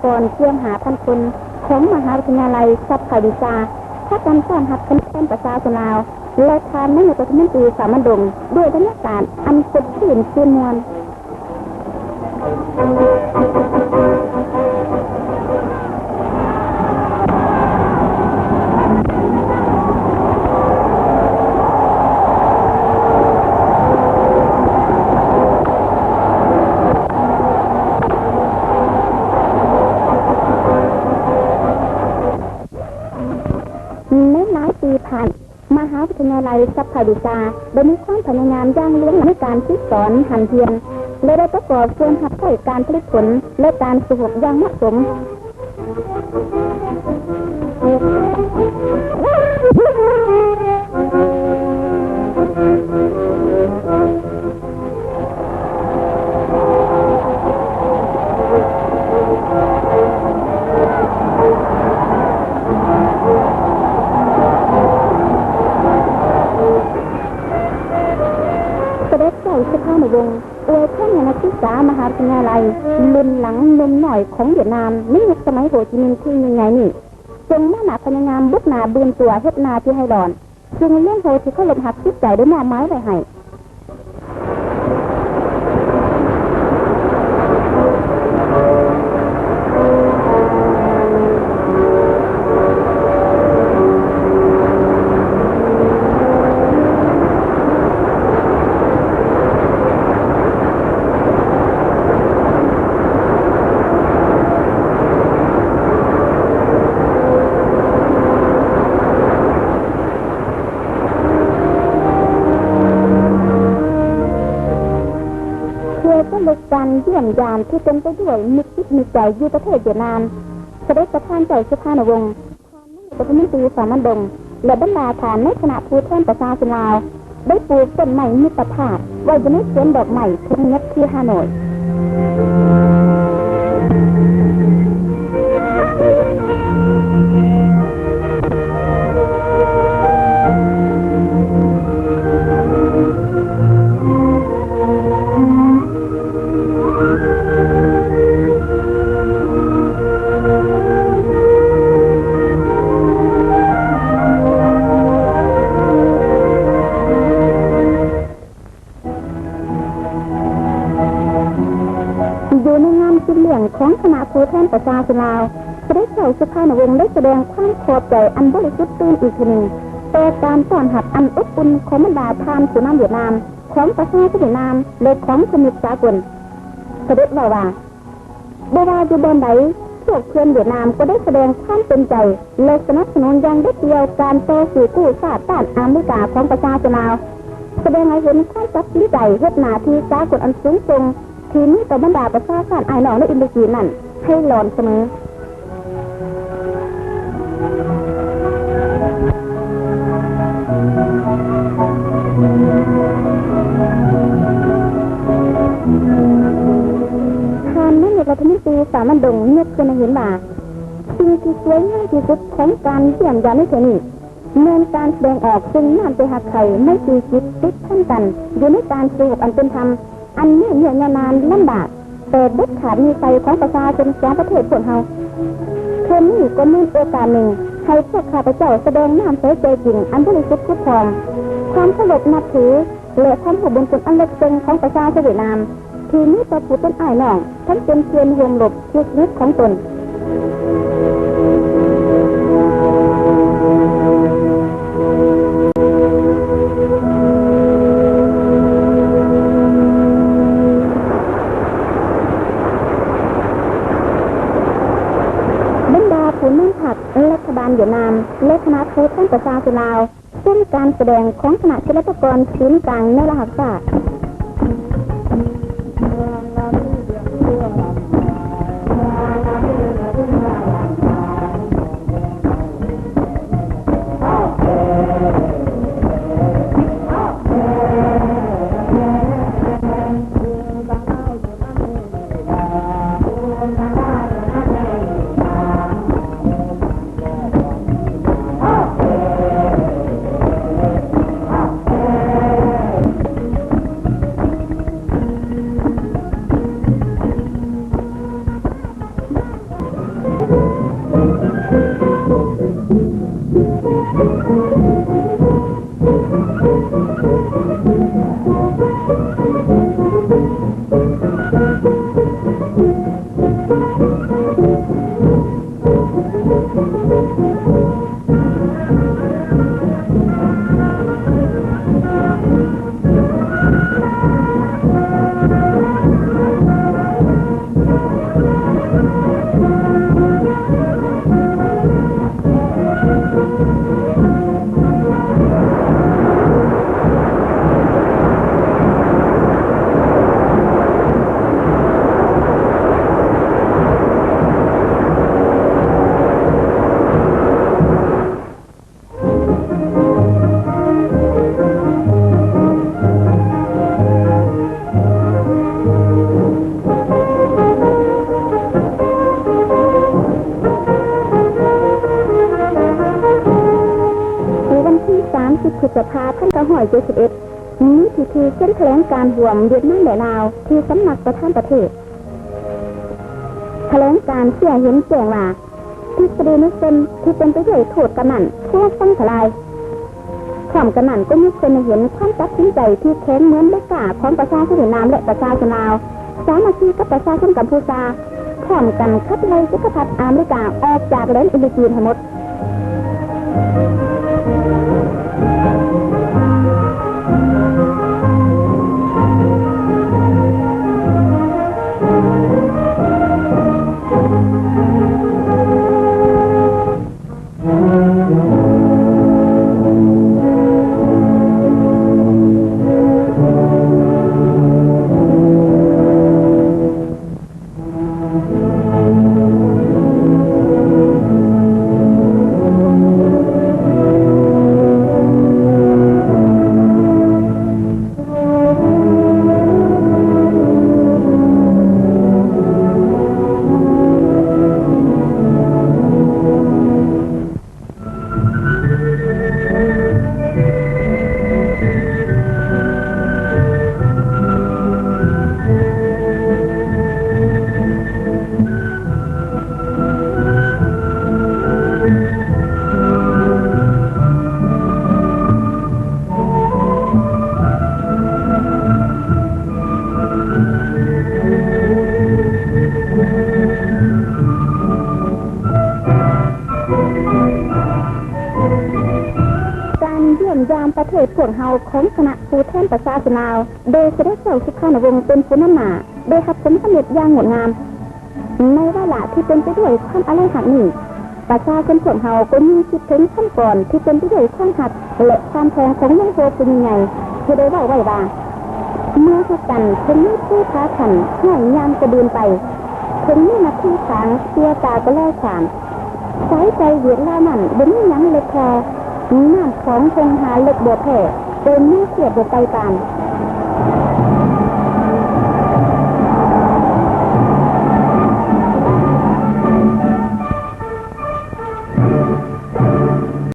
กรเชื่อมหาพันคนของมหาวิทยาลัยทรัพย์วิชาถ้าการสอนหัดคะแนนประชาชนลาวและทานไม่มีประธานตรีสามัญดงด้วยบรรยากาศอันสดชื่นชื่นมวลมหาวิทยาลัยทรัพย์วิชาได้มีความพยายามอย่างล้นในการศึกษอนหันเทียนและได้ประกอบส่วนหัดใช้การผลิตผลและการสูบอย่างเหมาะสมสุภาพวงศ์อวยพรนักศึกษามหาวิทยาลัยรุ่นหลังนมหน่อยของเวียดนามในยุคสมัยโฮจิมินห์ที่ยังไงนี่จงมาหนาพยายามบุกหนาบืนตัวเฮ็ดนาที่ให้หลอนจึงเรื่องโฮที่เขาลบหักจิตใจด้วยมอบไม้ไว้ให้การเยี่ยมยามที่เต็มไปด้วยมิตรจิตมิตรใจอยู่ประเทศเวียดนามเสด็จประธานเจ้าสุภาพวงศ์ทานนายกรัฐมนตรีสามัญดงและบรรดาฐานในคณะผู้แทนประชาชนลาวได้ปลูกต้นไม้มิตรภาพไว้ในสวนดอกไม้เทนนิสที่ฮานอยของคณะผู้แทนประชาชนลาวเสด็จเจ้าสุภาพวงศ์ได้แสดงความขอบใจอันบริสุทธิ์ตื่นอีกทีหนึ่งต่อการต้อนรับอันอบอุ่นของบรรดาทานผู้นำเวียดนามของประชาชนเวียดนามและของสมิตรสากลเสด็จว่าบ่ว่าอยู่บนใดพวกเพื่อนเวียดนามก็ได้แสดงความเต็มใจและสนับสนุนอย่างเด็ดเดี่ยวการต่อสู้กู้ชาติต้านอเมริกาของประชาชนลาวแสดงให้เห็นความตัดสินใจเฮ็ดหน้าที่สากลอันสูงส่งทีนี้ต่อบรรดาประชาชนไอ้น้องในอินโดจีนนั่นให้หลอนเสมอทานนายกรัฐมนตรีสามัญดงเงียบขึ้นเห็นว่าสิ่งที่สวยงามที่สุดของการเยี่ยมยามในเทนี้เมื่อการแสดงออกซึ่งน้ำใจหักไข่ไม่ตีจิตติดพันกันอยู่ในการสงบอันเป็นธรรมอันนี้เนี่ยนานลำบากแต่เด็ดขาดมีใจของประชาชนสองประเทศพวกเราเทอนี้ก็มีโอกาสหนึ่งให้พวกข้าพเจ้าแสดงน้ำใจจริงอันบริสุทธิ์พุทธองความเคารพนับถือและความขอบคุณอันเล็กเซงของประชาชนเวียดนามทีนี้ต่อผู้ต้นอ้ายน้องทั้งเป็นเพียรรวมหลบชีวิตของตนรัฐบาลเวียดนามและคณะผู้แทนประชาชนลาวซึ่งการแสดงของคณะศิลปากรศูนย์กลางในรหัสศาสตร์ ท พฤษภาคม1971นี้พิธีเส้นแถลงการรวมเวียดนามและลาวที่สำนักประธานประเทศแถลงการเสี่ยเห็นแจ้งว่าทฤษฎีนิเซนที่เป็นไปด้วยโทษกำนันทั่วฟังทลายความกำนันก็มีคนเห็นความตัดสินใจที่แข็งเหมือนได้กล้าของประชาชนเวียดนามและประชาชนลาวสามัคคีกับประชาชนกัมพูชาพร้อมกันขับไล่จักรพรรดิอเมริกาออกจากแดนอินโดจีนทั้งหมดยามประเทศพวกเฮาของคณะผู้แทนประชาชนลาวโดยเสด็จเจ้าสุขานวงศ์เป็นผู้นำหน้าโดยรับผลสำเร็จอย่างงดงามในวาระที่เป็นไปด้วยความอาลัยหักนี้ประชาชนพวกเฮาก็มีคิดถึงขั้นก่อนที่เป็นไปด้วยความหักและความแพงของวงโพเป็นยังไงที่ได้เล่าไว้ว่าเมื่อทุกกันถึงผู้ค้าขันห่วยยามกระดูนไปถึงนี่มาที่ทางเสียตาก็แล่ขานสายใจเวียดลามันบนนี้ยังเล็กพอน้ำของคงหาเล็กบัวแผ่เป็นเมื่อเสียบบัวไตปาน